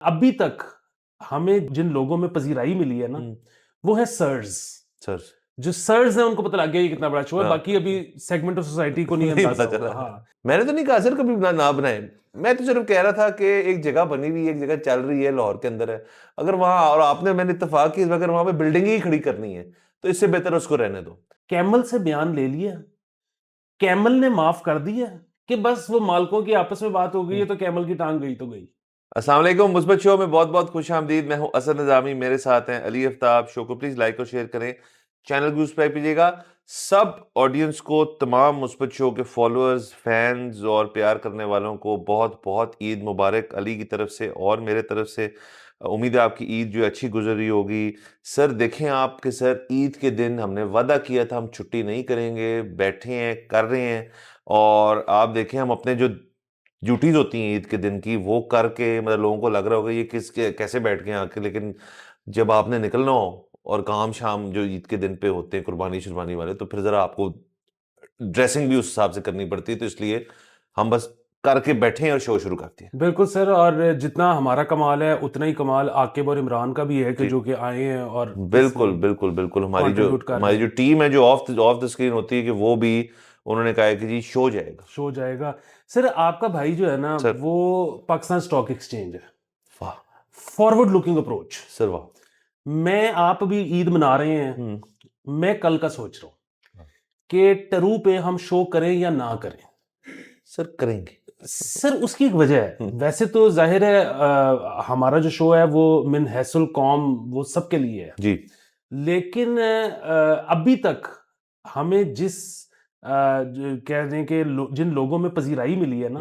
अभी तक हमें जिन लोगों में पजीराई मिली है ना, वो है सर्स। सर जो सर्स हैं उनको पता लग गया ये कितना बड़ा शो है, हाँ। बाकी अभी सेगमेंट ऑफ सोसाइटी को नहीं नहीं अंदाजा पता होगा। चला। हाँ, मैंने तो नहीं कहा सर कभी ना बनाए। मैं तो सिर्फ कह रहा था कि एक जगह बनी हुई है, एक जगह चल रही है, लाहौर के अंदर है। अगर वहां, और आपने, मैंने इत्तेफाक की, अगर वहां पे बिल्डिंग ही खड़ी करनी है तो इससे बेहतर उसको रहने दो। कैमल से बयान ले लिया, कैमल ने माफ कर दिया कि बस वो मालकों की आपस में बात हो गई है तो कैमल की टांग गई तो गई। अस्सलाम वालेकुम, मुस्बत शो में बहुत बहुत खुश आमदीद। मैं हूं असद निज़ामी, मेरे साथ हैं अली आफ्ताब। शो को प्लीज लाइक और शेयर करें, चैनल को सब्सक्राइब कीजिएगा। सब ऑडियंस को, तमाम मुस्बत शो के फॉलोअर्स, फैंस और प्यार करने वालों को बहुत बहुत ईद मुबारक, अली की तरफ से और मेरे तरफ से। उम्मीद है आपकी ईद जो अच्छी गुजर रही होगी। सर देखें आपके, सर ईद के दिन हमने वादा किया था हम छुट्टी नहीं करेंगे, बैठे हैं, कर रहे हैं। और आप देखें, हम अपने जो ड्यूटीज होती हैं ईद के दिन की, वो करके, मतलब लोगों को लग रहा होगा ये कैसे बैठ गए आके, लेकिन जब आपने निकलना हो और काम शाम जो ईद के दिन पे होते हैं, कुर्बानी शुरबानी वाले, तो फिर जरा आपको ड्रेसिंग भी उस हिसाब से करनी पड़ती है। तो इसलिए हम बस करके बैठे हैं और शो शुरू करते हैं। बिल्कुल सर, और जितना हमारा कमाल है उतना ही कमाल आकिब और इमरान का भी है कि जी जो कि आए हैं और बिल्कुल बिल्कुल बिल्कुल। कंट्रीब्यूट कर रहे हमारी जो हैं। टीम है जो ऑफ द स्क्रीन होती है, कि वो भी उन्होंने कहा है कि जी शो जाएगा। शो जाएगा। सर आपका भाई जो है ना, सर वो पाकिस्तान स्टॉक एक्सचेंज है, वाह। Forward looking approach. सर वाह। मैं, आप भी ईद मना रहे हैं, मैं कल का सोच रहा हूं कि टरू पे हम शो करें या ना करें। सर करेंगे। सर उसकी एक वजह है, वैसे तो जाहिर है हमारा जो शो है वो मिन हैसुल कौम वो सबके लिए है, जी लेकिन अभी तक हमें जिस कह दें कि जिन लोगों में पजीराई मिली है ना,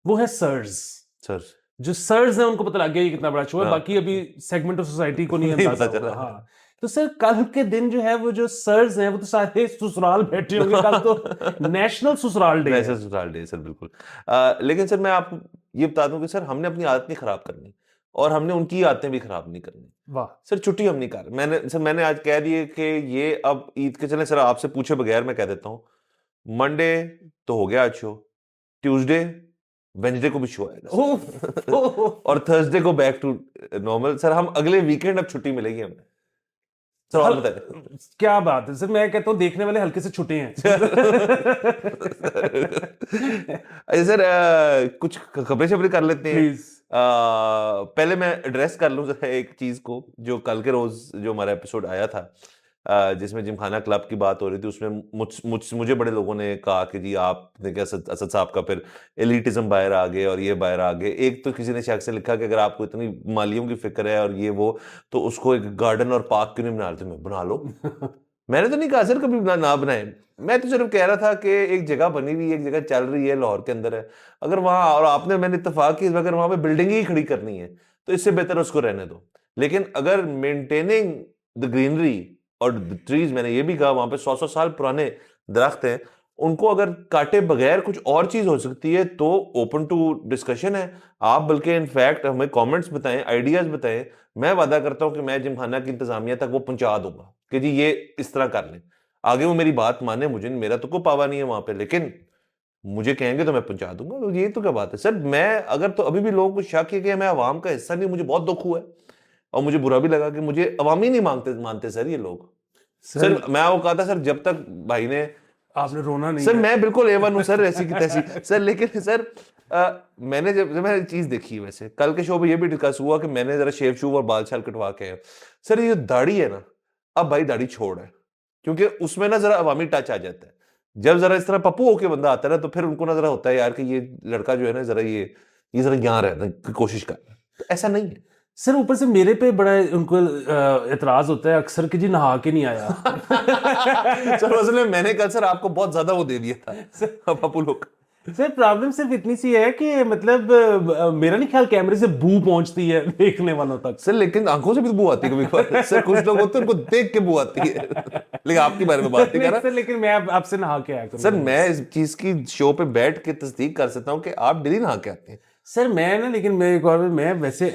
वो है सर्स। सर जो सर्स हैं उनको पता लग गया ये कितना बड़ा शो है, हाँ। बाकी अभी सेगमेंट ऑफ सोसाइटी को नहीं नहीं अंदाजा पता होगा। चला। हाँ, तो सर कल के दिन जो है वो जो सर्स हैं वो तो सारे ससुराल बैठे होंगे, कल तो नेशनल ससुराल डे नेशनल है। ससुराल डे सर, बिल्कुल। लेकिन सर मैं आपको ये बता दूं कि सर हमने अपनी आदत नहीं खराब करनी, और हमने उनकी आदतें भी खराब नहीं करनी। वाह। सर छुट्टी हम नहीं कर रहे। मैंने आज कह दिए कि ये अब ईद के, चले सर आपसे पूछे बगैर मैं कह देता हूँ, मंडे तो हो गया आज शो, ट्यूसडे वेंसडे को भी शो आएगा ओह, सर। ओह, और थर्सडे को बैक टू नॉर्मल। सर हम अगले वीकेंड अब छुट्टी मिलेगी हमें। सर और हल, बताए। क्या बात है सर, मैं कहता हूँ देखने वाले हल्के से छुट्टे हैं। अच्छा सर, कुछ खबरें शबरें कर लेते हैं। प्लीज। पहले मैं एड्रेस कर लूं जरा एक चीज को, जो कल के रोज जो हमारा एपिसोड आया था, जिसमें जिमखाना क्लब की बात हो रही थी, उसमें मुझे बड़े लोगों ने कहा कि जी आपने क्या असद साहब का फिर एलिटिज्म बाहर आ गए और ये बाहर आ गए। एक तो किसी ने शख्स से लिखा कि अगर आपको इतनी मालियों की फिक्र है और ये वो, तो उसको एक गार्डन और पार्क क्यों नहीं बना लेते? मैं बना लो। मैंने तो नहीं कहा सर कभी ना बनाए। मैं तो सिर्फ कह रहा था कि एक जगह बनी हुई है, एक जगह चल रही है, लाहौर के अंदर है। अगर वहां, और आपने, मैंने इत्तेफाक की, अगर वहां पे बिल्डिंग ही खड़ी करनी है तो इससे बेहतर उसको रहने दो। लेकिन अगर मेंटेनिंग द ग्रीनरी और ट्रीज, मैंने ये भी कहा वहां पे 100-100 साल पुराने दरख्त हैं, उनको अगर काटे बगैर कुछ और चीज हो सकती है तो ओपन टू डिस्कशन है। आप बल्कि इनफैक्ट हमें कमेंट्स बताएं, आइडियाज बताएं। मैं वादा करता हूं कि मैं जिमखाना की इंतजामिया तक वो पहुंचा दूंगा कि जी ये इस तरह कर लें। आगे वो मेरी बात माने, मुझे, मेरा तो कोई पावा नहीं है वहां पे, लेकिन मुझे कहेंगे तो मैं पहुंचा दूंगा। तो ये तो क्या बात है सर। मैं अगर, तो अभी भी लोगों को शक है कि मैं अवाम का हिस्सा नहीं, मुझे बहुत दुख हुआ है और मुझे बुरा भी लगा कि मुझे अवामी नहीं मानते सर ये लोग। सर सर मैं आपको कहा था सर, जब तक भाई ने, आपने रोना नहीं सर है। मैं बिल्कुल A1 हूं सर, ऐसी की तैसी सर। लेकिन सर मैंने जब मैंने चीज देखी है, वैसे कल के शो में ये भी डिस्कस हुआ कि मैंने जरा शेव शूव और बाल छाल कटवा के आया। सर ये दाढ़ी है ना, अब भाई दाढ़ी छोड़ है, क्योंकि उसमें ना जरा अवामी टच आ जाता है। जब जरा इस तरह पप्पू होके बंदा आता है ना, तो फिर उनको ना जरा होता है यार कि ये लड़का जो है ना, जरा ये जरा यहाँ रहने की कोशिश कर रहा है। तो ऐसा नहीं है सर ऊपर से मेरे पे बड़ा उनको एतराज होता है अक्सर कि जी नहा के नहीं आया। सर असल में मैंने कल सर आपको बहुत ज्यादा वो दे दिया था पप्पू लोग। सर प्रॉब्लम सिर्फ इतनी सी है कि मतलब मेरा नहीं ख्याल कैमरे से बू पहुंचती है देखने वालों तक। सर लेकिन आंखों से भी बू आती है कभी कभार सर। कुछ लोग होते हैं उनको देख के बू आती है, लेकिन आपके बारे में बात नहीं कर नहीं रहा सर, लेकिन मैं आपसे नहा के आया सर। करूंगा मैं बस। इस चीज की शो पे बैठ के तस्दीक कर सकता हूँ कि आप डेली नहा के आते हैं। सर मैं ना, लेकिन मैं एक और, मैं वैसे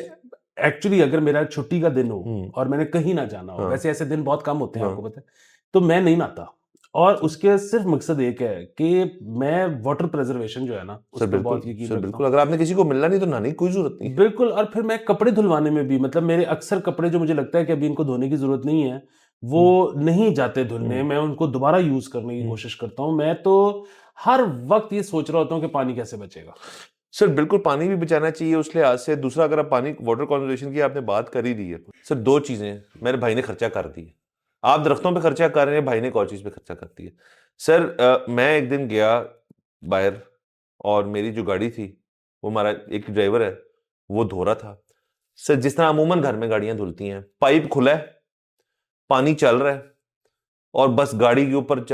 एक्चुअली अगर मेरा छुट्टी का दिन हो और मैंने कहीं ना जाना हो, हाँ वैसे ऐसे दिन बहुत कम होते हैं हाँ। आपको पता है, तो मैं नहीं नहाता। और उसके सिर्फ मकसद एक है कि मैं वाटर प्रिजर्वेशन जो है ना उस सर पर बहुत बिल्कुल, यकीन सर रखता बिल्कुल। हूँ। अगर आपने किसी को मिलना नहीं तो नहाने की कोई ज़रूरत नहीं है। बिल्कुल, और फिर मैं कपड़े धुलवाने में भी, मतलब मेरे अक्सर कपड़े जो मुझे लगता है कि अभी इनको धोने की ज़रूरत नहीं है, वो नहीं जाते धुलने, मैं उनको दोबारा यूज़ करने की कोशिश करता हूँ। मैं तो हर वक़्त ये सोच रहा होता हूँ कि पानी कैसे बचेगा। सर बिल्कुल पानी भी बचाना चाहिए उस लिहाज से। दूसरा, अगर आप पानी वाटर कंजर्वेशन की आपने बात कर ही दी है, सर 2 चीज़ें मेरे भाई ने खर्चा कर दी है। आप दरख्तों पे खर्चा कर रहे हैं, भाई ने एक और चीज़ पे खर्चा कर दिया। सर मैं एक दिन गया बाहर और मेरी जो गाड़ी थी, वो हमारा एक ड्राइवर है, वो धो रहा था। सर जिस तरह अमूमन घर में गाड़ियाँ धुलती हैं, पाइप खुला है, पानी चल रहा है और बस गाड़ी के ऊपर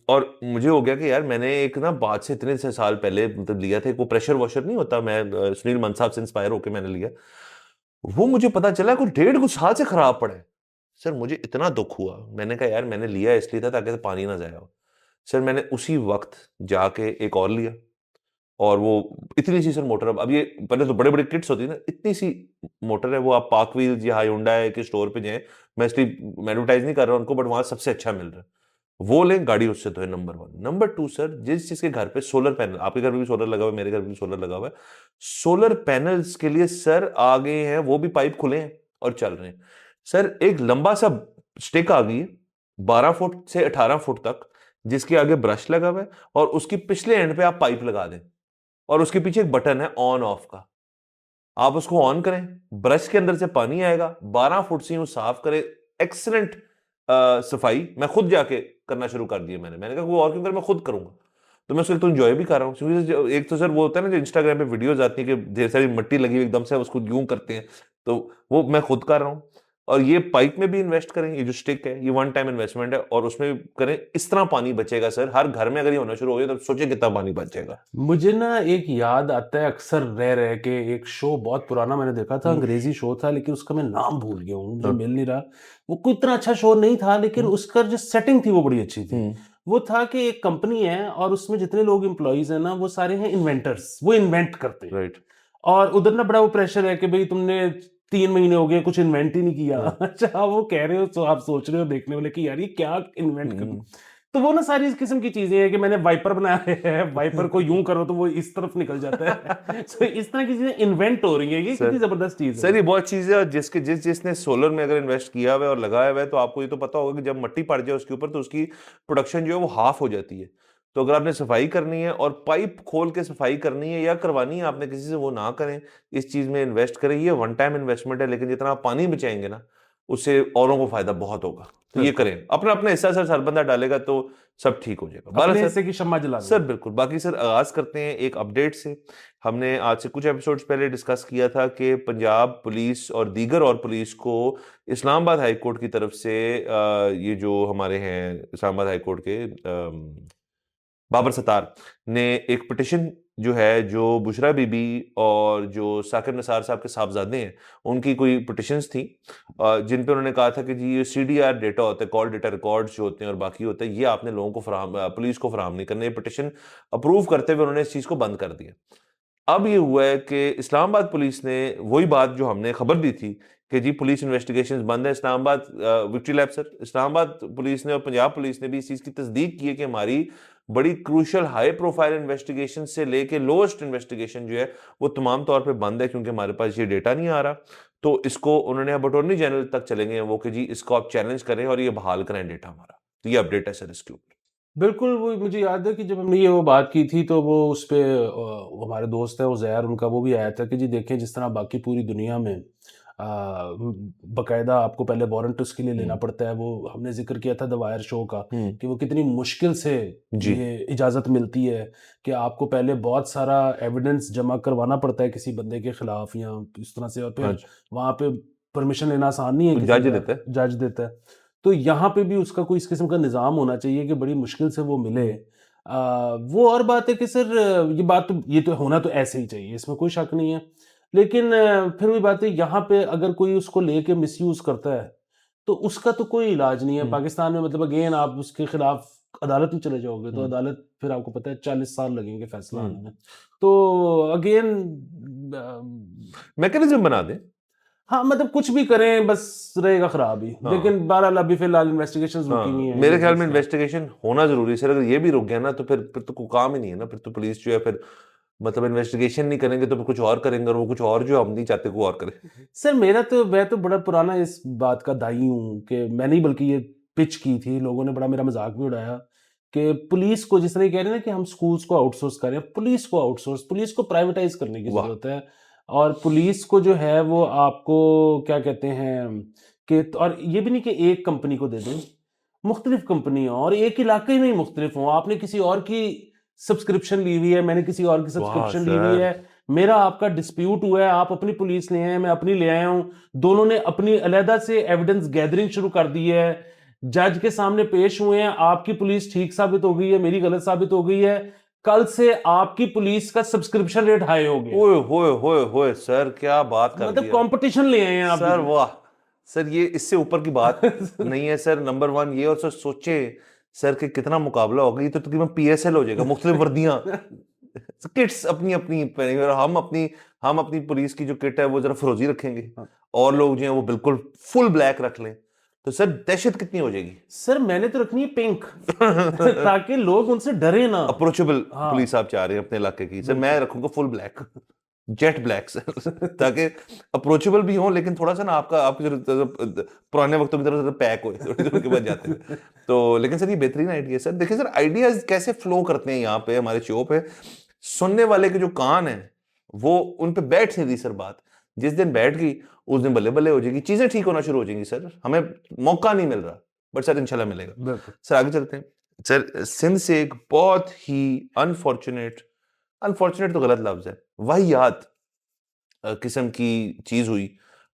और मुझे हो गया कि यार मैंने एक ना बाद से इतने से साल पहले मतलब लिया था, वो प्रेशर वॉशर नहीं होता, मैं सुनील मनसाब से इंस्पायर होकर मैंने लिया। वो मुझे पता चला कुछ 1.5 साल से खराब पड़ा है। सर मुझे इतना दुख हुआ, मैंने कहा यार मैंने लिया इसलिए था ताकि पानी ना जाया हो। सर मैंने उसी वक्त जाके एक और लिया और वो इतनी सी सर मोटर, अब ये पहले तो बड़े बड़े किट्स होती है ना, इतनी सी मोटर है वो। आप पार्क व्हील्स या हायुंडई के स्टोर पे जाएं, मैं इसलिए एडवर्टाइज नहीं कर रहा हूं उनको, बट वहां सबसे अच्छा मिल रहा है। वो लें, गाड़ी उससे धोए, नंबर 1। नंबर 2 सर, जिस जिसके घर पे सोलर पैनल, आपके घर पे भी सोलर लगा हुआ है, मेरे घर पे भी सोलर लगा हुआ है, सोलर पैनल्स के लिए सर आ गए हैं, वो भी पाइप खुले हैं और चल रहे हैं। सर एक लंबा सा स्टिक आ गई है 12 फुट से 18 फुट तक, जिसके आगे ब्रश लगा हुआ है और उसकी पिछले एंड पे आप पाइप लगा दें और उसके पीछे एक बटन है ऑन ऑफ का। आप उसको ऑन करें, ब्रश के अंदर से पानी आएगा, 12 फुट से यूं साफ करें। एक्सीलेंट सफाई मैं खुद जाके करना शुरू कर दिया मैंने कहा वो और क्यों कर, मैं खुद करूंगा। तो मैं उसको एक तो एंजॉय भी कर रहा हूँ, क्योंकि एक तो सर वो होता है ना जो इंस्टाग्राम पे वीडियोस आती है कि ढेर सारी मिट्टी लगी हुई एकदम से उसको यूं करते हैं, तो वो मैं खुद कर रहा हूँ। और ये पाइप में भी इन्वेस्ट करें, ये जो स्टिक है ये वन टाइम इन्वेस्टमेंट है और उसमें करें, इस तरह पानी बचेगा सर। हर घर में अगर ये होना शुरू हो गया तो सोचिए कितना पानी बच जाएगा। मुझे ना एक याद आता है अक्सर रह रह के, एक शो बहुत पुराना मैंने देखा था, अंग्रेजी शो था, लेकिन उसका मैं नाम भूल गया हूँ, मुझे मिल नहीं रहा। वो कोई इतना अच्छा शो नहीं था, लेकिन उसका जो सेटिंग थी वो बड़ी अच्छी थी। वो था कि एक कंपनी है और उसमें जितने लोग एम्प्लॉइज हैं ना वो सारे हैं इन्वेंटर्स, वो इन्वेंट करते हैं। राइट। और उधर ना बड़ा वो प्रेशर है कि भाई तुमने 3 महीने हो गए कुछ इन्वेंट ही नहीं किया। अच्छा, वो कह रहे हो तो आप सोच रहे हो देखने वाले कि यार ये क्या इन्वेंट करूं। तो वो ना सारी इस किस्म की चीजें हैं कि मैंने वाइपर बनाया है, वाइपर को यूं करो तो वो इस तरफ निकल जाता है। सो इस तरह की चीजें इन्वेंट हो रही है, ये कितनी सर जबरदस्त चीज है। सर ये बहुत चीज है, और जिसने सोलर में अगर इन्वेस्ट किया हुआ है और लगाया हुआ है, तो आपको ये तो पता होगा कि जब मट्टी पड़ जाए उसके ऊपर तो उसकी प्रोडक्शन जो है वो हाफ हो जाती है। तो अगर आपने सफाई करनी है और पाइप खोल के सफाई करनी है या करवानी है आपने किसी से, वो ना करें, इस चीज में इन्वेस्ट करें। ये वन टाइम इन्वेस्टमेंट है, लेकिन जितना आप पानी बचाएंगे ना उससे औरों को फायदा बहुत होगा। तो ये बिल्कुल, करें, अपना अपना हिस्सा सर हर बंदा डालेगा तो सब ठीक हो जाएगा। बाला अपने सर। हिस्से की शम्मा जलानी सर है। बिल्कुल। बाकी सर आगाज करते हैं एक अपडेट से। हमने आज से कुछ एपिसोड्स पहले डिस्कस किया था कि पंजाब पुलिस और दीगर और पुलिस को इस्लामाबाद हाई कोर्ट की तरफ से ये जो हमारे हैं इस्लामाबाद हाई कोर्ट के बाबर सत्तार ने एक पिटिशन जो है, जो बुशरा बीबी और जो साकिब निसार साहब के साहबजादे हैं, उनकी कोई पिटिशंस थी जिन पे उन्होंने कहा था कि जी ये सीडीआर डेटा होता है, कॉल डेटा रिकॉर्ड्स जो होते हैं और बाकी होता है, ये आपने लोगों को पुलिस को फराहम नहीं करना। ये पिटिशन अप्रूव करते हुए उन्होंने इस चीज़ को बंद कर दिया। अब ये हुआ है कि इस्लामाबाद पुलिस ने वही बात जो हमने खबर दी थी कि जी पुलिस इन्वेस्टिगेशंस बंद है, Islamabad victory lab sir, Islamabad police ने और पंजाब पुलिस ने भी इस चीज़ की तस्दीक की है कि हमारी बड़ी क्रूशल हाई प्रोफाइल इन्वेस्टिगेशन से लेके लोएस्ट इन्वेस्टिगेशन जो है वो तमाम तौर पे बंद है, क्योंकि हमारे पास ये डेटा नहीं आ रहा। तो इसको उन्होंने अब अटॉर्नी जनरल तक चलेंगे वो कि जी इसको आप चैलेंज करें और ये बहाल करें डेटा हमारा। तो ये अपडेट है सर इसके ऊपर। बिल्कुल, वो मुझे याद है कि जब हमने ये वो बात की थी तो वो उस पे हमारे दोस्त है उज़ैर, उनका वो भी आया था कि जी देखें जिस तरह बाकी पूरी दुनिया में बाकायदा आपको पहले वारंट उसके लिए लेना पड़ता है। वो हमने ज़िक्र किया था द वायर शो का कि वो कितनी मुश्किल से जी। ये इजाज़त मिलती है कि आपको पहले बहुत सारा एविडेंस जमा करवाना पड़ता है किसी बंदे के खिलाफ या इस तरह से, और हाँ फिर जी। वहाँ पे परमिशन लेना आसान नहीं है वो किसी जज का, देता है। जज देता है। तो यहाँ पे भी उसका कोई इस किस्म का निज़ाम होना चाहिए कि बड़ी मुश्किल से वो मिले। वो और बात है कि सर ये बात तो ये तो होना तो ऐसे ही चाहिए, इसमें कोई शक नहीं है। लेकिन फिर वही बात है, यहाँ पे अगर कोई उसको लेके मिसयूज़ करता है, तो उसका तो कोई इलाज नहीं है। हम्म। पाकिस्तान में मतलब अगेन आप उसके खिलाफ अदालत में चले जाओगे तो हम्म। अदालत फिर आपको पता है 40 साल लगेंगे फैसला आने हम्म। में। तो अगेन मैकेनिज्म बना दें। हाँ मतलब कुछ भी करें बस रहेगा खराब ही। हाँ। लेकिन बहरहाल अभी फिलहाल इन्वेस्टिगेशंस रुकी हुई हाँ, हैं मेरे ये ख्याल में चीज़ तो। इन्वेस्टिगेशन होना जरूरी है सर। अगर ये भी रुक गया ना तो फिर तो कोई काम ही नहीं है ना। फिर तो पुलिस जो है फिर मतलब इन्वेस्टिगेशन नहीं करेंगे तो फिर कुछ और करेंगे, और वो कुछ और जो हम नहीं चाहते कोई और करे। सर मैं तो बड़ा पुराना इस बात का दाई हूँ कि मैंने ही बल्कि ये पिच की थी, लोगों ने बड़ा मेरा मजाक भी उड़ाया कि पुलिस को जिस तरह कह रहे हैं ना कि हम स्कूल्स को आउटसोर्स करें, पुलिस को आउटसोर्स, पुलिस को प्राइवेटाइज करने की वाह। जरूरत है। और पुलिस को जो है वो आपको क्या कहते हैं कि, और ये भी नहीं कि एक कंपनी को दे दें, मुख्तलिफ कंपनियां और एक इलाके में ही मुख्तलिफ हों। आपने किसी और की सब्सक्रिप्शन ली हुई है, मैंने किसी और की वाह सब्सक्रिप्शन ली हुई सर। है, मेरा आपका डिस्प्यूट हुआ है, आप अपनी पुलिस ले आए, मैं अपनी ले आया हूं, दोनों ने अपनी अलहदा से एविडेंस गैदरिंग शुरू कर दी है, जज के सामने पेश हुए हैं, आपकी पुलिस ठीक साबित हो गई है, मेरी गलत साबित हो गई है, कल से आपकी पुलिस का सब्सक्रिप्शन रेट हाई हो गया। ओए होए होए होए सर, क्या बात कर मतलब दिया कंपटीशन ले आए हैं आप सर। वाह सर, ये इससे ऊपर की बात नहीं है सर। नंबर वन ये, और सर सोचे सर कि कितना मुकाबला होगा। ये तो तकरीबन PSL हो जाएगा, मुख्तलिफ वर्दियां, किट्स अपनी अपनी पहनेंगे, और हम अपनी पुलिस की जो किट है वो जरा फरोजी रखेंगे, और लोग जो है वो बिल्कुल फुल ब्लैक रख लें। तो सर दहशत कितनी हो जाएगी। सर मैंने तो रखनी है पिंक ताकि लोग उनसे डरे ना। अप्रोचेबल हाँ पुलिस आप चाह रहे हैं अपने इलाके की सर। मैं बिल्कुल। रखूंगा full black, jet black sir, ताकि अप्रोचेबल भी हो, लेकिन थोड़ा सा ना आपके जो पुराने वक्तों की तरह पैक हो थोड़ी देर के बाद जाते हैं तो। लेकिन सर ये बेहतरीन आइडिया है सर। देखिए सर, आइडियाज कैसे फ्लो करते हैं यहाँ पे हमारे शो पे। सुनने वाले के जो कान है वो उन पे बैठ नहीं रही सर बात। जिस दिन बैठ गई उस दिन बल्ले बल्ले हो जाएगी, चीजें ठीक होना शुरू हो जाएंगी सर। हमें मौका नहीं मिल रहा, बट सर इंशाल्लाह मिलेगा। बिल्कुल। सर आगे चलते हैं। सर सिंध से एक बहुत ही अनफॉर्चुनेट, अनफॉर्चुनेट तो गलत लफ्ज है, वाहियात किस्म की चीज हुई,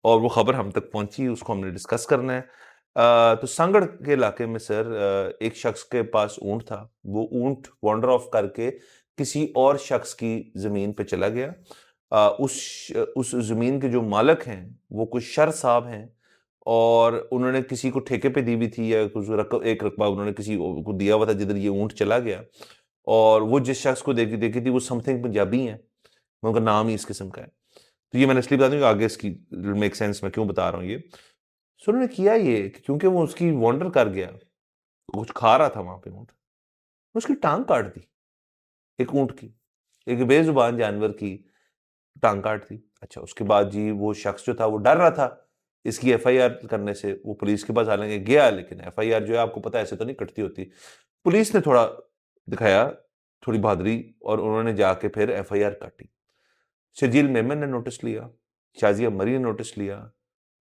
और वो खबर हम तक पहुंची, उसको हमने डिस्कस करना है। तो संगड़ के इलाके में सर एक शख्स के पास ऊंट था। वो ऊंट वॉन्डर ऑफ करके किसी और शख्स की जमीन पे चला गया। उस जमीन के जो मालिक हैं वो कुछ शर साहब हैं, और उन्होंने किसी को ठेके पे दी हुई थी, या कुछ एक रकबा उन्होंने किसी को दिया हुआ था जिधर ये ऊंट चला गया। और वो जिस शख्स को देखी देखी थी वो समथिंग पंजाबी है, उनका नाम ही इस किस्म का है। तो ये मैंने इसलिए बता दूं कि आगे इसकी मेक सेंस, मैं क्यों बता रहा हूँ ये। सो उन्होंने किया ये कि क्योंकि वो उसकी वॉन्डर कर गया, कुछ खा रहा था वहां पे ऊंट, उसकी टांग काट दी। एक ऊंट की, एक बेजुबान जानवर की टांग काट दी। अच्छा, उसके बाद जी वो शख्स जो था वो डर रहा था इसकी FIR करने से। वो पुलिस के पास हालांकि गया, लेकिन FIR जो है आपको पता है ऐसे तो नहीं कटती होती। पुलिस ने थोड़ा दिखाया, थोड़ी बहादुरी, और उन्होंने जाके फिर FIR काटी। शजील मेमन ने नोटिस लिया, शाजिया मरी ने नोटिस लिया,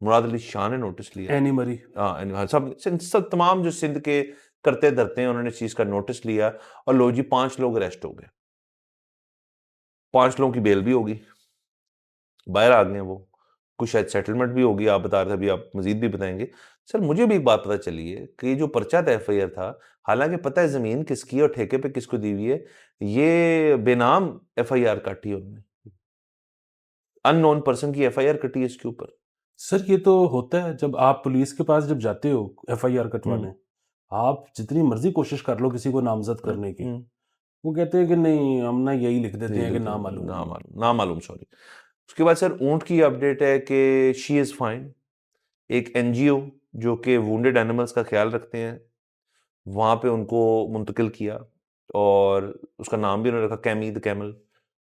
मुराद अली शाह ने नोटिस लिया। एनी मरी। हाँ, सब तमाम जो सिंध के करते धरते हैं उन्होंने इस चीज का नोटिस लिया, और लो जी 5 लोग अरेस्ट हो गए। 5 लोगों की बेल भी होगी, बाहर आ गए वो। कुछ शायद सेटलमेंट भी होगी, आप बता रहे थे, अभी आप मजीद भी बताएंगे। सर मुझे भी एक बात पता चली है कि ये जो पर्चा था FIR था, हालांकि पता है जमीन किसकी है और ठेके पे किसको दी हुई है, ये बेनाम FIR काटी है उन्होंने, अननोन पर्सन की FIR कटी है इसके ऊपर। सर ये तो होता है जब आप पुलिस के पास जब जाते हो FIR कटवाने, आप जितनी मर्जी कोशिश कर लो किसी को नामजद करने की, वो कहते हैं कि नहीं हम ना यही लिख देते हैं कि ना मालूम। ना मालूम, सॉरी। उसके बाद सर ऊंट की अपडेट है कि शी इज फाइन। एक NGO जो कि वुंडेड एनिमल्स का ख्याल रखते हैं, वहां पे उनको मुंतकिल किया, और उसका नाम भी उन्होंने रखा कैमी द कैमल।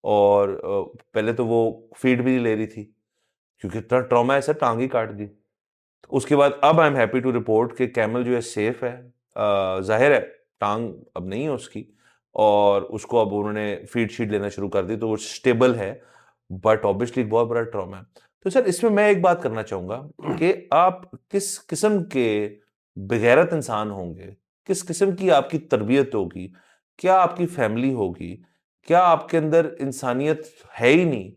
और पहले तो वो फीड भी नहीं ले रही थी क्योंकि इतना ट्रॉमा है सर, टांग ही काट दी। तो उसके बाद अब I am happy to report कि कैमल जो है सेफ है। जाहिर है टांग अब नहीं है उसकी, और उसको अब उन्होंने फीड शीड लेना शुरू कर दी, तो वो स्टेबल है। बट ऑब्वियसली बहुत बड़ा ट्रॉमा है। तो सर इसमें मैं एक बात करना चाहूंगा कि आप किस किस्म के बेगैरत इंसान होंगे, किस किस्म की आपकी तरबियत होगी, क्या आपकी फैमिली होगी, क्या आपके अंदर इंसानियत है ही नहीं,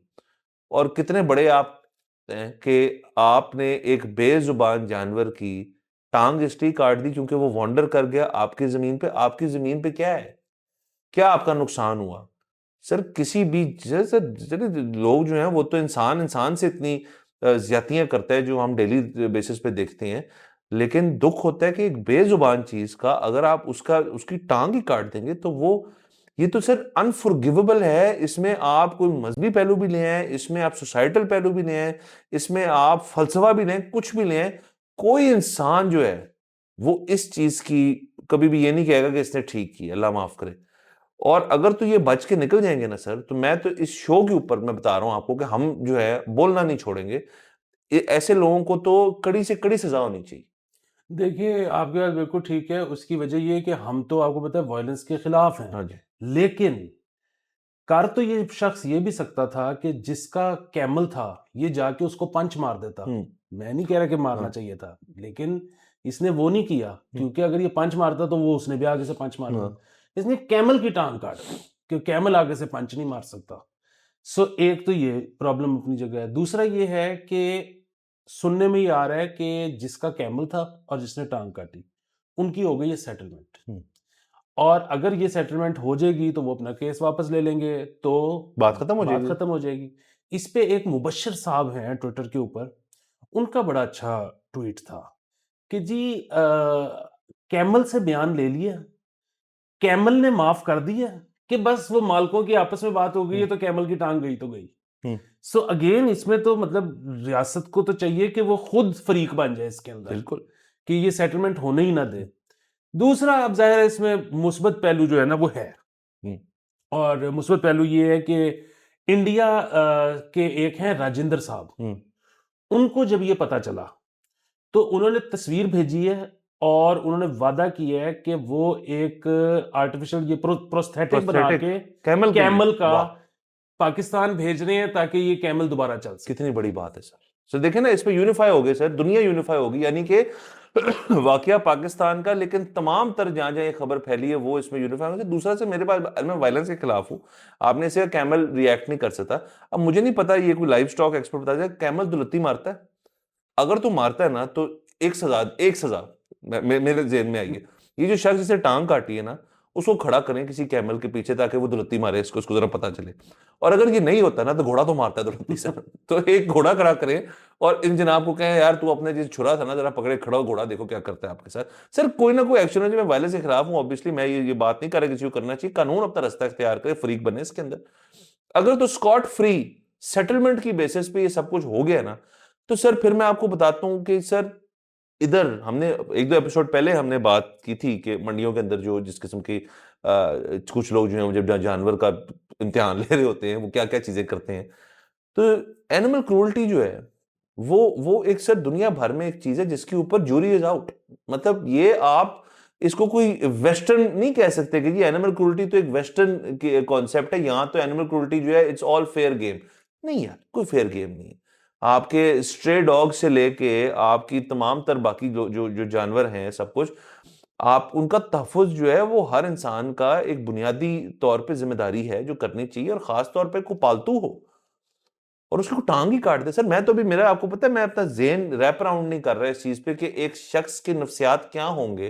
और कितने बड़े आप हैं कि आपने एक बेजुबान जानवर की टांग इसलिए काट दी क्योंकि वो वॉन्डर कर गया आपकी जमीन पे। आपकी जमीन पे क्या है, क्या आपका नुकसान हुआ। सर किसी भी जैसे लोग जो हैं वो तो इंसान इंसान से इतनी ज्यादतियां करता है जो हम डेली बेसिस पे देखते हैं, लेकिन दुख होता है कि एक बेजुबान चीज का अगर आप उसकी टांग ही काट देंगे तो वो ये तो सर अनफॉरगिवेबल है। इसमें आप कोई मजहबी पहलू भी ले आए, इसमें आप सोसाइटल पहलू भी ले आए, इसमें आप फलसफा भी लें, कुछ भी ले आए, कोई इंसान जो है वो इस चीज की कभी भी ये नहीं कहेगा कि इसने ठीक किया, अल्लाह माफ करे। और अगर तो ये बच के निकल जाएंगे ना सर, तो मैं तो इस शो के ऊपर मैं बता रहा हूं आपको कि हम जो है बोलना नहीं छोड़ेंगे। ऐसे लोगों को तो कड़ी से कड़ी सजा होनी चाहिए। देखिए, आपकी बात बिल्कुल ठीक है। उसकी वजह ये है कि हम तो आपको पता है वायलेंस के खिलाफ हैं। हाँ जी। लेकिन कर तो ये शख्स ये भी सकता था कि जिसका कैमल था, ये जाके उसको पंच मार देता। मैं नहीं कह रहा कि मारना हाँ। चाहिए था, लेकिन इसने वो नहीं किया, हम्म। क्योंकि अगर ये पंच मारता तो वो उसने भी आगे से पंच मारना। हाँ। इसने कैमल की टांग काट दी, कि कैमल आगे से पंच नहीं मार सकता। सो एक तो ये प्रॉब्लम अपनी जगह है। दूसरा ये है कि सुनने में ये आ रहा है कि जिसका कैमल था और जिसने टांग काटी, उनकी हो गई है सेटलमेंट। और अगर ये सेटलमेंट हो जाएगी तो वो अपना केस वापस ले लेंगे, तो बात खत्म हो बात जाएगी। खत्म हो जाएगी। इस पे एक मुबश्शिर साहब हैं ट्विटर के ऊपर, उनका बड़ा अच्छा ट्वीट था कि जी कैमल से बयान ले लिया, कैमल ने माफ कर दिया, कि बस वो मालकों की आपस में बात हो गई है तो कैमल की टांग गई तो गई। सो अगेन इसमें तो मतलब रियासत को तो चाहिए कि वो खुद फरीक बन जाए इसके अंदर, बिल्कुल। कि ये सेटलमेंट होने ही ना दे। दूसरा, अब जाहिर है इसमें मुस्बत पहलू जो है ना वो है, और मुस्बत पहलू ये है कि इंडिया के एक हैं राजेंद्र साहब, उनको जब ये पता चला तो उन्होंने तस्वीर भेजी है और उन्होंने वादा किया है कि वो एक आर्टिफिशियल ये प्रोस्थेटिक बना के कैमल का पाकिस्तान भेज रहे हैं ताकि ये कैमल दोबारा चल सके। कितनी बड़ी बात है सर। सर देखें ना, इसमें यूनिफाई हो गए सर, दुनिया यूनिफाई होगी। यानी कि वाकया पाकिस्तान का, लेकिन तमाम तर जहां जहां ये खबर फैली है वो इसमें यूनिफाई हो गया। दूसरा से मेरे पास, मैं वायलेंस के खिलाफ हूं। आपने इसे कैमल रिएक्ट नहीं कर सकता। अब मुझे नहीं पता, ये कोई लाइव स्टॉक एक्सपर्ट बता जाए, कैमल दुलत्ती मारता है? अगर तू मारता है ना तो एक सजा मेरे जेहन में आई है। ये जो शख्स जिसे टांग काटी है ना, उसको खड़ा करें किसी कैमल के पीछे ताकि वो दुलत्ती मारे, इसको जरा पता चले। और अगर ये नहीं होता ना तो घोड़ा तो मारता है दुलत्ती से। तो एक घोड़ा खड़ा करें और इन जनाब को कहें, यार तू अपने जिस छुरा था ना जरा पकड़े खड़ा हो, घोड़ा देखो क्या करता है आपके साथ। सर कोई ना कोई एक्शन है। जो मैं वायलेंस के खिलाफ हूं, ऑब्वियसली मैं ये बात नहीं कर रहा किसी को करना चाहिए। कानून अपना रास्ता इख्तियार करे, फरीक बने इसके अंदर। अगर तो स्कॉट फ्री सेटलमेंट की बेसिस पे ये सब कुछ हो गया ना, तो सर फिर मैं आपको बताता हूं कि सर इधर हमने एक दो एपिसोड पहले हमने बात की थी कि मंडियों के अंदर जो जिस किस्म की कुछ लोग जो हैं जब जानवर का इम्तिहान ले रहे होते हैं वो क्या क्या चीजें करते हैं। तो एनिमल क्रूरल्टी जो है वो एक सर दुनिया भर में एक चीज है जिसके ऊपर जूरी इज आउट। मतलब ये आप इसको कोई वेस्टर्न नहीं कह सकते कि जी एनिमल क्रूरल्टी तो एक वेस्टर्न कॉन्सेप्ट है, यहां तो एनिमल क्रूरल्टी जो है इट्स ऑल फेयर गेम। नहीं यार, कोई फेयर गेम नहीं है। आपके स्ट्रे डॉग से लेके आपकी तमाम तर बाकी जो जो जो जानवर हैं, सब कुछ आप उनका तहफ़्फ़ुज़ जो है वो हर इंसान का एक बुनियादी तौर पे जिम्मेदारी है जो करनी चाहिए। और खास तौर पे कोई पालतू हो और उसको टांग ही काट दे। सर मैं तो अभी, मेरा आपको पता है, मैं अपना ज़हन रैप अराउंड नहीं कर रहा इस चीज पे कि एक शख्स के नफ्सियात क्या होंगे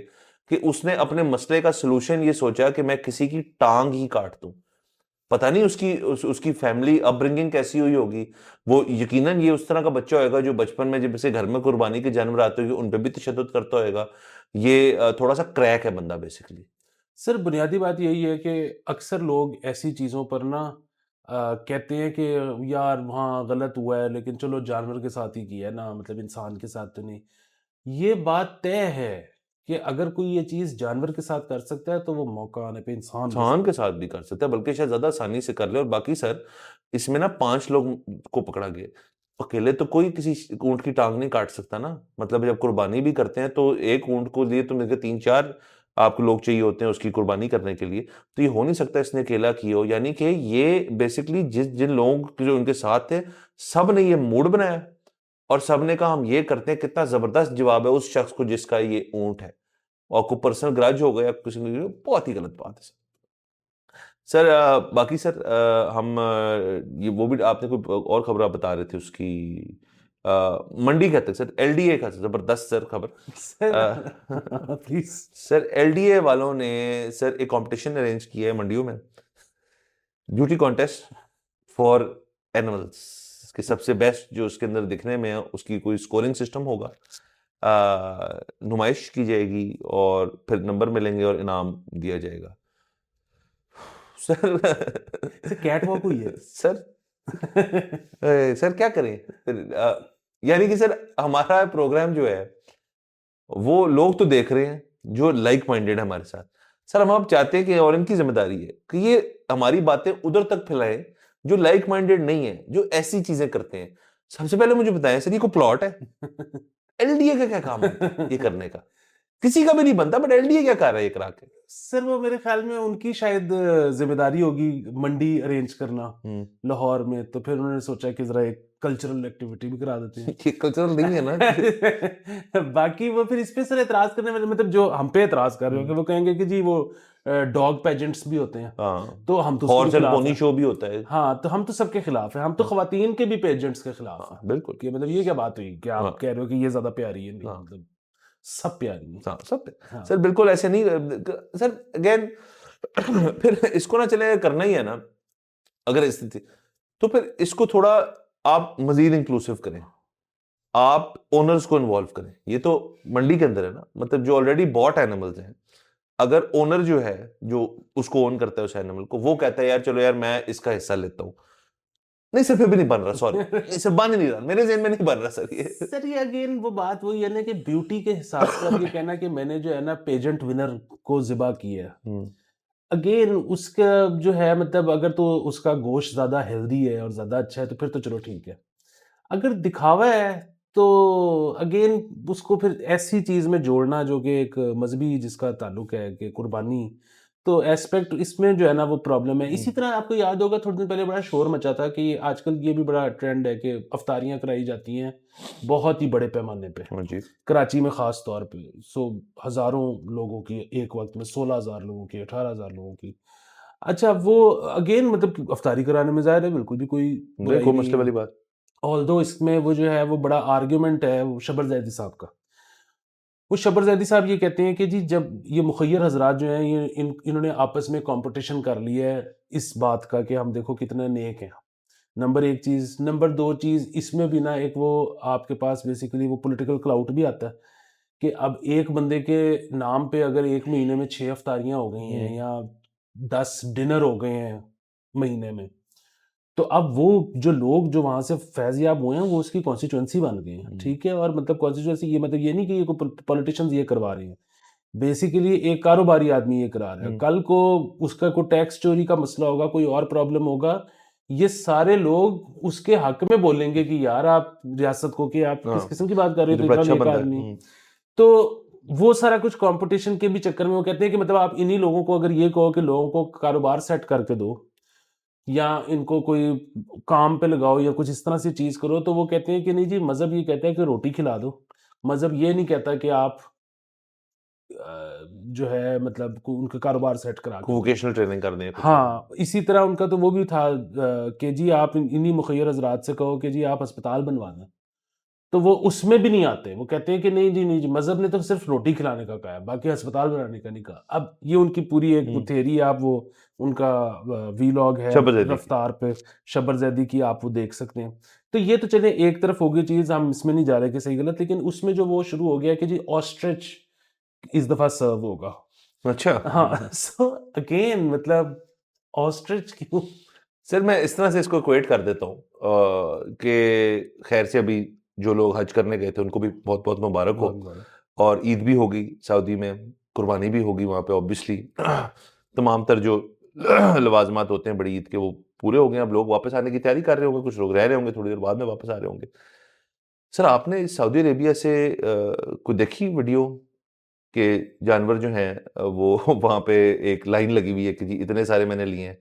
कि उसने अपने मसले का सलूशन ये सोचा कि मैं किसी की टांग ही काट दूं। पता नहीं उसकी फैमिली अपब्रिंगिंग कैसी हुई होगी। वो यकीनन ये उस तरह का बच्चा होगा जो बचपन में जब से घर में कुर्बानी के जानवर आते होंगे उन पे भी तशद्दुद करता होगा। ये थोड़ा सा क्रैक है बंदा बेसिकली। सर बुनियादी बात यही है कि अक्सर लोग ऐसी चीज़ों पर ना कहते हैं कि यार वहाँ गलत हुआ है, लेकिन चलो जानवर के साथ ही किया है ना, मतलब इंसान के साथ तो नहीं। ये बात तय है कि अगर कोई ये चीज़ जानवर के साथ कर सकता है तो वो मौका आने पे इंसान के इंसान साथ के साथ भी कर सकता है, बल्कि शायद ज्यादा आसानी से कर ले। और बाकी सर इसमें ना 5 लोग को पकड़ा गया। अकेले तो कोई किसी ऊंट की टांग नहीं काट सकता ना। मतलब जब कुर्बानी भी करते हैं तो एक ऊंट को लिए तो मेरे 3-4 आपको लोग चाहिए होते हैं उसकी कुर्बानी करने के लिए। तो ये हो नहीं सकता इसने अकेला किया हो। यानी कि ये बेसिकली जिन लोग जो उनके साथ थे, सब ने ये मूड बनाया और सब ने कहा हम ये करते हैं। कितना जबरदस्त जवाब है उस शख्स को जिसका ये ऊंट है। और कोई पर्सनल ग्रज हो गया किसी ने, बहुत ही गलत बात है सर। सर बाकी सर ये वो भी आपने कोई और खबर आप बता रहे थे उसकी, मंडी कहते हैं सर, एलडीए का जबरदस्त सर खबर। Sir please. सर एलडीए वालों ने सर एक कंपटीशन अरेंज किया है मंडियों में, ब्यूटी कॉन्टेस्ट फॉर एनिमल्स कि सबसे बेस्ट जो उसके अंदर दिखने में है उसकी कोई स्कोरिंग सिस्टम होगा। नुमाइश की जाएगी और फिर नंबर मिलेंगे और इनाम दिया जाएगा। सर कैट वॉक हुई है। सर सर क्या करें यानी कि सर हमारा प्रोग्राम जो है वो लोग तो देख रहे हैं जो लाइक माइंडेड है हमारे साथ। सर हम आप चाहते हैं कि, और इनकी जिम्मेदारी है कि ये हमारी बातें उधर तक फैलाएं जो लाइक माइंडेड नहीं है, जो ऐसी चीजें करते हैं। सबसे पहले मुझे बताएं सर, ये कोई प्लॉट है? एलडीए का क्या काम बनता है ये करने का? किसी का भी नहीं बनता, बट एलडीए क्या कर रहा है ये करा के? सर वो मेरे ख्याल में उनकी शायद जिम्मेदारी होगी मंडी अरेंज करना लाहौर में, तो फिर उन्होंने सोचा कि जरा एक कल्चरल एक्टिविटी भी करा देते हैं। ये कल्चरल नहीं है ना। बाकी वो फिर इस पे सर एतराज करने वाले, मतलब जो हम पे एतराज कर रहे होंगे वो कहेंगे कि जी वो डॉग पेजेंट्स भी होते हैं, हाँ, तो हम तो उसके हॉर्स एंड खिलाफ पोनी हैं। शो भी होता है। हाँ, तो हम तो सबके खिलाफ हैं, हम तो खवातीन के भी पेजेंट्स के खिलाफ हाँ, हैं। बिल्कुल। कि मतलब ये क्या बात हुई कि आप हाँ, कह रहे हो कि ये ज्यादा प्यारी है? नहीं, हाँ, मतलब सब प्यारी है। हाँ, सब हाँ। सर बिल्कुल ऐसे नहीं सर अगेन फिर इसको ना चले करना ही है ना, अगर स्थिति, तो फिर इसको थोड़ा आप मजीद इंक्लूसिव करें, आप ओनर्स को इन्वॉल्व करें। ये तो मंडी के अंदर है ना, मतलब जो ऑलरेडी बॉट एनिमल्स हैं, अगर ओनर जो है, जो उसको ओन करता है उस एनिमल को, वो कहता है यार चलो यार मैं इसका हिस्सा लेता हूँ, नहीं सर फिर भी नहीं बन रहा, सॉरी नहीं सर बन ही नहीं रहा, मेरे ज़हन में नहीं बन रहा सर ये। सर ये अगेन वो बात वही है ना कि ब्यूटी के हिसाब से अब ये कहना कि मैंने जो है ना पेजेंट विनर को ज़िबा किया है, अगेन उसका जो है मतलब अगर तो उसका गोश्त ज़्यादा हेल्दी है और ज़्यादा अच्छा है तो फिर तो चलो ठीक है। अगर दिखावा है तो अगेन उसको फिर ऐसी चीज़ में जोड़ना जो कि एक मजहबी जिसका ताल्लुक है कि कुर्बानी, तो एस्पेक्ट इसमें जो है ना वो प्रॉब्लम है। इसी तरह आपको याद होगा थोड़े दिन पहले बड़ा शोर मचा था कि आजकल ये भी बड़ा ट्रेंड है कि अफ्तारियां कराई जाती हैं बहुत ही बड़े पैमाने पे, हाँ जी। कराची में ख़ास तौर पे। हज़ारों लोगों की एक वक्त में, 16,000 लोगों की, 18,000 लोगों की। अच्छा वो अगेन मतलब अफ्तारी कराने में ज़ाहिर है बिल्कुल भी कोई नहीं बुराई कोई नहीं मसले है। वाली बात। ऑल्दो इसमें वो जो है वो बड़ा आर्ग्यूमेंट है वो शबर ज़ैदी साहब का। वो शबर ज़ैदी साहब ये कहते हैं कि जी जब ये मुखय्यर हज़रात जो हैं ये इन्होंने आपस में कॉम्पिटिशन कर लिया है इस बात का कि हम देखो कितने नेक हैं। नंबर 1 चीज़, नंबर 2 चीज़ इसमें भी ना एक वो आपके पास बेसिकली वो पॉलिटिकल क्लाउट भी आता है कि अब एक बंदे के नाम पे अगर 1 महीने में 6 इफ्तारियाँ हो गई हैं या 10 डिनर हो गए हैं महीने में, तो अब वो जो लोग जो वहाँ से फैज़याब हुए हैं वो उसकी कॉन्स्टिट्यूएंसी बन गए हैं, ठीक है? और मतलब कॉन्स्टिट्यूएंसी ये मतलब ये नहीं कि ये कोई पॉलिटिशियंस ये करवा रहे हैं। बेसिकली एक कारोबारी आदमी ये करा रहा है। कल को उसका कोई टैक्स चोरी का मसला होगा, कोई और प्रॉब्लम होगा, ये सारे लोग उसके हक में बोलेंगे कि यार आप रियासत को कि आप किस हाँ, किस्म की बात कर रहे ये हो, तो तो बड़ा इतना अच्छा नेक बंदा आदमी। है। तो वो सारा कुछ कंपटीशन के भी चक्कर में वो कहते हैं कि मतलब आप इन्हीं लोगों को अगर ये कहो कि लोगों को कारोबार सेट करके दो या इनको कोई काम पे लगाओ या कुछ इस तरह से चीज़ करो, तो वो कहते हैं कि नहीं जी मज़हब ये कहता है कि रोटी खिला दो। मज़हब ये नहीं कहता कि आप जो है मतलब उनका कारोबार सेट करा के दो। वोकेशनल ट्रेनिंग कर दें कुछ। हाँ, इसी तरह उनका तो वो भी था कि जी आप इन्हीं मुखय्यर हज़रात से कहो कि जी आप अस्पताल बनवा दें। तो वो उसमें भी नहीं आते। वो कहते हैं कि नहीं जी, नहीं जी, मज़हब ने तो सिर्फ़ रोटी खिलाने का कहा है, बाकी अस्पताल बनाने का नहीं कहा। अब ये उनकी पूरी एक वो थियरी है, आप वो उनका वीलॉग है शबर ज़ैदी की। रफ्तार पे, शबर ज़ैदी की, आप वो देख सकते हैं। तो ये तो चलिए एक तरफ हो गई चीज़, हम इसमें नहीं जा रहे कि सही गलत, लेकिन उसमें जो वो शुरू हो गया कि जी ऑस्ट्रिच इस दफ़ा सर्व होगा। अच्छा। हाँ, सो अगेन मतलब ऑस्ट्रिच क्यों? सर मैं इस तरह से इसको इक्वेट कर देता हूँ कि खैर से अभी जो लोग हज करने गए थे उनको भी बहुत बहुत मुबारक हो, बहुत मुबारक। और ईद भी होगी सऊदी में, कुर्बानी भी होगी वहाँ पे ऑब्वियसली। तमाम तर जो लवाजमात होते हैं बड़ी ईद के वो पूरे हो गए, अब लोग वापस आने की तैयारी कर रहे होंगे, कुछ लोग रह रहे होंगे, थोड़ी देर बाद में वापस आ रहे होंगे। सर आपने सऊदी अरेबिया से कोई देखी वीडियो कि जानवर जो हैं वो वहाँ पे एक लाइन लगी हुई है कि जी इतने सारे मैंने लिए हैं,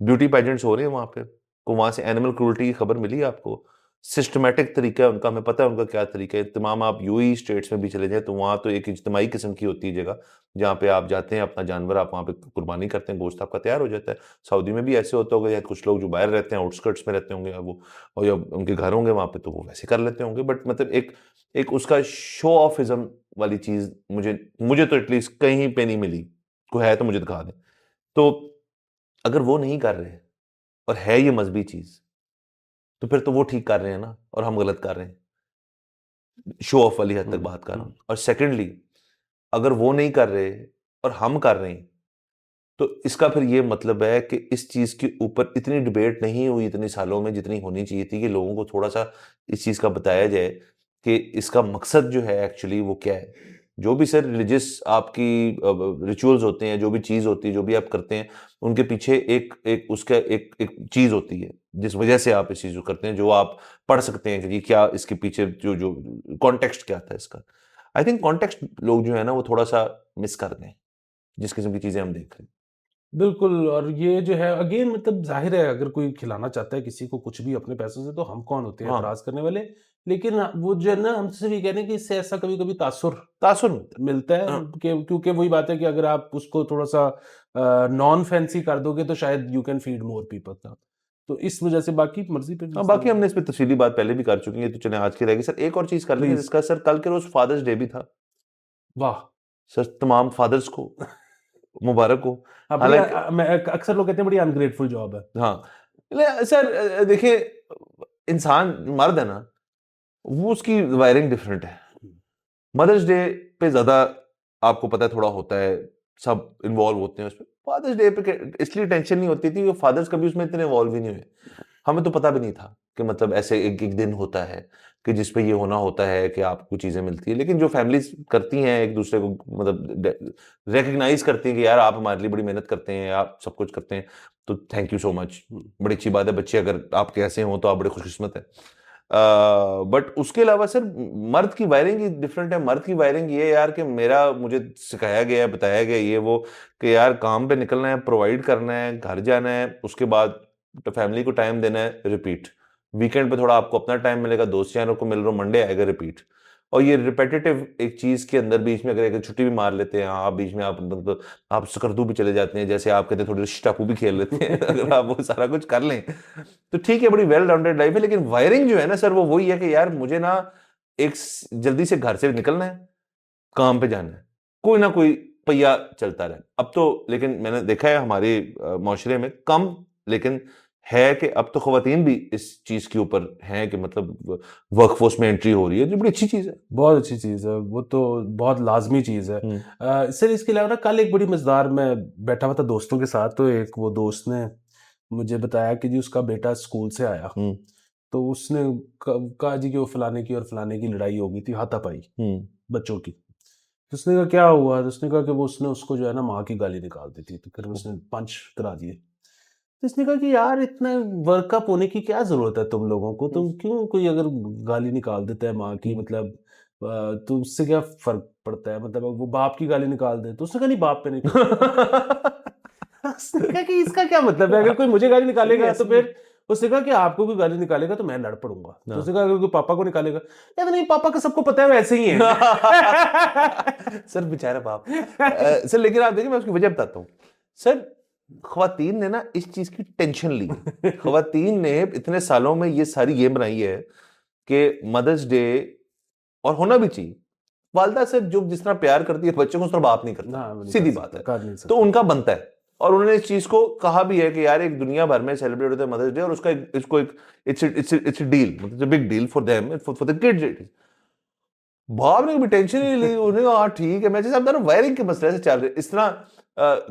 ब्यूटी पेजेंट्स हो रहे हैं वहाँ पे, को वहाँ से एनिमल क्रूल्टी की खबर मिली है आपको? सिस्टमैटिक तरीका है उनका, हमें पता है उनका क्या तरीका है। तमाम आप यूएई स्टेट्स में भी चले जाएँ तो वहाँ तो एक इज्तिमाई किस्म की होती है जगह, जहाँ पे आप जाते हैं अपना जानवर आप वहाँ पे कुर्बानी करते हैं, गोश्त आपका तैयार हो जाता है। सऊदी में भी ऐसे होता होगा, या कुछ लोग जो बाहर रहते हैं आउटस्कर्ट्स में रहते होंगे, या वो और या उनके घर होंगे वहाँ पे तो वो वैसे कर लेते होंगे। बट मतलब एक एक उसका शो ऑफिज़्म वाली चीज़ मुझे मुझे तो एटलीस्ट कहीं पे नहीं मिली। कोई है तो मुझे दिखा दें। तो अगर वो नहीं कर रहे और है ये मज़हबी चीज़, तो फिर तो वो ठीक कर रहे हैं ना और हम गलत कर रहे हैं। शो ऑफ वाली हद तक हुँ, बात कर रहा हुँ। हूँ। और सेकंडली अगर वो नहीं कर रहे और हम कर रहे हैं, तो इसका फिर ये मतलब है कि इस चीज़ के ऊपर इतनी डिबेट नहीं हुई इतने सालों में जितनी होनी चाहिए थी कि लोगों को थोड़ा-सा इस चीज़ का बताया जाए कि इसका मकसद जो है एक्चुअली वो क्या है। जो भी सर रिलिजियस आपकी रिचुअल्स होते हैं, जो भी चीज़ होती है, जो भी आप करते हैं, उनके पीछे एक एक उसका एक चीज़ होती है, जिस वजह से आप इस चीज़ को करते हैं, जो आप पढ़ सकते हैं कि जी क्या इसके पीछे जो जो कॉन्टेक्स्ट क्या था इसका। आई थिंक कॉन्टेक्स्ट लोग जो है ना वो थोड़ा-सा मिस कर रहे हैं, जिस किस्म की चीज़ें हम देख रहे हैं। बिल्कुल। और ये जो है अगेन मतलब ज़ाहिर है अगर कोई खिलाना चाहता है किसी को कुछ भी अपने पैसों से तो हम कौन होते हैं हाँ, एतराज़ करने वाले। लेकिन वो जो है ना हम सिर्फ़ ये कह रहे हैं कि इससे ऐसा कभी-कभी तासुर तासुर मिलता मिलता है है। हाँ, कि क्योंकि वही बात है कि अगर आप उसको थोड़ा-सा नॉन फैंसी कर दोगे तो शायद you can feed more people ना। तो इस वज़ह से बाकी मर्ज़ी पे हाँ, जिस बाकी तरह हमने इस पे तफ़सीली बात पहले भी कर चुके हैं, तो चलें आज की रहेगी। सर एक और चीज़ कर लेते हैं प्लीज़। जिसका सर कल के रोज़ फादर्स डे भी था। वाह! सर तमाम फादर्स को मुबारक हो। हाँ, बड़ी हालाँकि मैं अक्सर लोग कहते हैं बड़ी अनग्रेटफुल जॉब है। हाँ, सर देखिए इंसान मर्द है ना, वो उसकी वायरिंग डिफरेंट है। मदर्स डे पे ज़्यादा आपको पता है थोड़ा होता है, सब इन्वॉल्व होते हैं उसमें। फादर्स डे पे इसलिए टेंशन नहीं होती थी, फादर्स कभी उसमें इतने इन्वॉल्व ही नहीं हुए। हमें तो पता भी नहीं था कि मतलब ऐसे एक दिन होता है कि जिस पे ये होना होता है कि आपको चीज़ें मिलती है। लेकिन जो फैमिलीज़ करती हैं एक दूसरे को मतलब रिकॉग्नाइज़ करती हैं कि यार आप हमारे लिए बड़ी मेहनत करते हैं, आप सब कुछ करते हैं, तो थैंक यू सो मच। हुँ। बड़ी अच्छी बात है, बच्चे अगर आपके ऐसे हों तो आप बड़े खुशकिस्मत हैं। बट उसके अलावा सर मर्द की वायरिंग ही डिफरेंट है। मर्द की वायरिंग ये है यार कि मेरा मुझे सिखाया गया है, बताया गया है ये वो कि यार काम पे निकलना है, प्रोवाइड करना है, घर जाना है, उसके बाद तो फैमिली को टाइम देना है, रिपीट। वीकेंड पे थोड़ा आपको अपना टाइम मिलेगा, दोस्त यारों को मिल रहा हो, मंडे आएगा, रिपीट। और ये रिपिटिटिव एक चीज़ के अंदर बीच में अगर एक छुट्टी भी मार लेते हैं, आप बीच में आप मतलब आप सकरदू भी चले जाते हैं, जैसे आप कहते हैं थोड़ी टापू भी खेल लेते हैं अगर आप वो सारा कुछ कर लें, तो ठीक है, बड़ी वेल राउंडेड लाइफ है। लेकिन वायरिंग जो है ना सर, वो वही है कि यार मुझे ना जल्दी से घर से निकलना है, काम पे जाना है, कोई ना कोई पहिया चलता रहे। अब तो लेकिन मैंने देखा है हमारे माशरे में कम, लेकिन है कि अब तो खवातीन भी इस चीज़ के ऊपर हैं कि मतलब वर्कफोर्स में एंट्री हो रही है, जो बड़ी अच्छी चीज़ है। बहुत अच्छी चीज़ है, वो तो बहुत लाज़मी चीज़ है। हुँ, सर इसके अलावा ना कल एक बड़ी मज़ेदार मैं बैठा हुआ था दोस्तों के साथ, तो एक वो दोस्त ने मुझे बताया कि जी उसका बेटा स्कूल से आया, हुँ, तो उसने क कहा जी कि वो फलाने की और फलाने की लड़ाई हो गई थी, हाथापाई हुँ। बच्चों की। तो उसने कहा क्या हुआ? तो उसने कहा कि वो उसने उसको जो है ना माँ की गाली निकाल दी थी, तो फिर उसने पंच करा दिए। तो इसने कहा कि यार इतना वर्कअप होने की क्या ज़रूरत है तुम लोगों को? हुँ, तुम क्यों कोई अगर गाली निकाल देता है माँ की हुँ। मतलब तो उससे क्या फ़र्क पड़ता है? मतलब अब वो बाप की गाली निकाल दे, तो उसने कहा नहीं बाप पे नहीं पड़ती। उसने कहा कि इसका क्या मतलब है? अगर कोई मुझे गाली सही है, निकालेगा तो सही है। फिर उसने कहा कि आपको कोई गाली निकालेगा तो मैं लड़ पड़ूँगा। तो हाँ। उसने कहा अगर कोई पापा को निकालेगा, कहता नहीं पापा का सबको पता है वो ऐसे ही हैं। सर बेचारा बाप। सर लेकिन आप देखिए मैं उसकी वजह बताता हूँ। सर ख़वातीन ने ना इस चीज़ की टेंशन ली है। ख़वातीन ने इतने सालों में ये सारी गेम बनाई है कि मदर्स डे और होना भी चाहिए। वालिदा से जो जिस तरह प्यार करती है बच्चों को उस तरह बाप नहीं करता। ना वो नहीं कर सीधी बात सकता, है। कर नहीं तो सकता। उनका बनता है। और उन्होंने इस चीज़ को कहा भी है कि यार एक दुनिया भर में सेलिब्रेट होता है मदर्स डे और उसका एक इसको एक इट्स अ डील मतलब it's a big deal for them for the kids it is. बाप ने कभी टेंशन ही नहीं ली। उन्होंने कहा हाँ ठीक है। मैं जैसे आप बता रहा हूँ वायरिंग के मसले से चल रहे इस तरह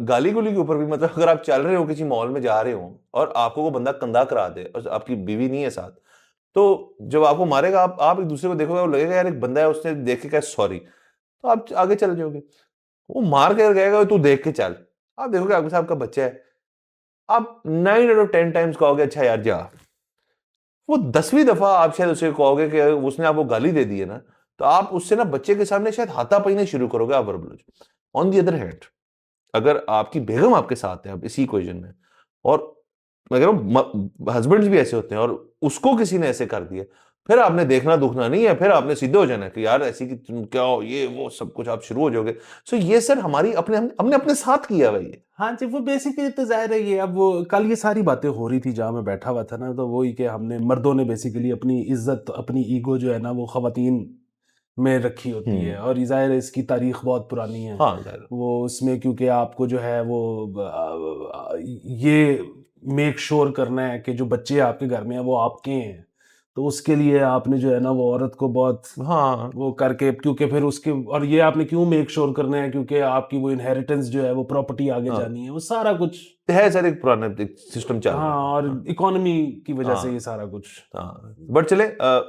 गाली-गुली के ऊपर भी मतलब अगर आप चल रहे हो किसी मॉल में जा रहे हो और आपको वो बंदा कंधा करा दे और आपकी बीवी नहीं है साथ, तो जब आपको मारेगा आप एक दूसरे को देखोगे और लगेगा यार एक बंदा है उसने देख के कहा सॉरी, तो आप आगे चले जाओगे। वो मार कर गएगा तू देख के चल। आप देखोगे आपके साथ आपका बच्चा है, आप 9 आउट ऑफ 10 टाइम्स कहोगे अच्छा यार जा। वो 10वीं दफ़ा आप शायद उसे कहोगे कि उसने आपको गाली दे दी है ना, तो आप उससे ना बच्चे के सामने शायद हाथापाई नहीं शुरू करोगे आप verbal. On the other hand अगर आपकी बेगम आपके साथ है अब इसी इक्वेशन में और मैं कह रहा हूँ हस्बैंड्स भी ऐसे होते हैं और उसको किसी ने ऐसे कर दिया, फिर आपने देखना दुखना नहीं है, फिर आपने सीधे हो जाना है कि यार ऐसी कि तुम क्या हो ये वो सब कुछ आप शुरू हो जाओगे। सो ये सर हमारी अपने हमने अपने साथ किया हुआ ये। हाँ जी, वो बेसिकली तो ज़ाहिर है ये अब वो कल ये सारी बातें हो रही थी जहाँ मैं बैठा हुआ था ना, तो वही कि हमने मर्दों ने बेसिकली अपनी इज़्ज़त, अपनी ईगो जो है ना वो ख़वातीन में रखी होती है हुँ। और ये ज़ाहिर है इसकी तारीख़ बहुत पुरानी है। हाँ, ज़ाहिर है। वो उसमें क्योंकि आपको जो है वो ये मेक श्योर करना है कि जो बच्चे आपके घर में हैं वो आपके हैं। तो उसके लिए आपने जो है ना वो औरत को बहुत हाँ वो करके, क्योंकि फिर उसके, और ये आपने क्यों मेक श्योर करना है, क्योंकि आपकी वो इनहेरिटेंस जो है वो प्रॉपर्टी आगे हाँ जानी है, वो सारा कुछ। है सर, एक पुराना सिस्टम चल हाँ, रहा है। और हाँ इकोनॉमी की वजह से हाँ ये सारा कुछ। हाँ, बट चले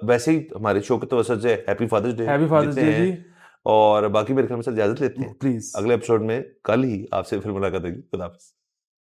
वैसे ही हमारे शो के तवज्जो से happy father's day happy father's जितने डे हैं, जी। और बाकी मेरे ख्याल में सर इजाजत लेते हैं। प्लीज। अगले एपिसोड में कल ही आपसे फिर मुलाकात होगी। खुदा हाफिज।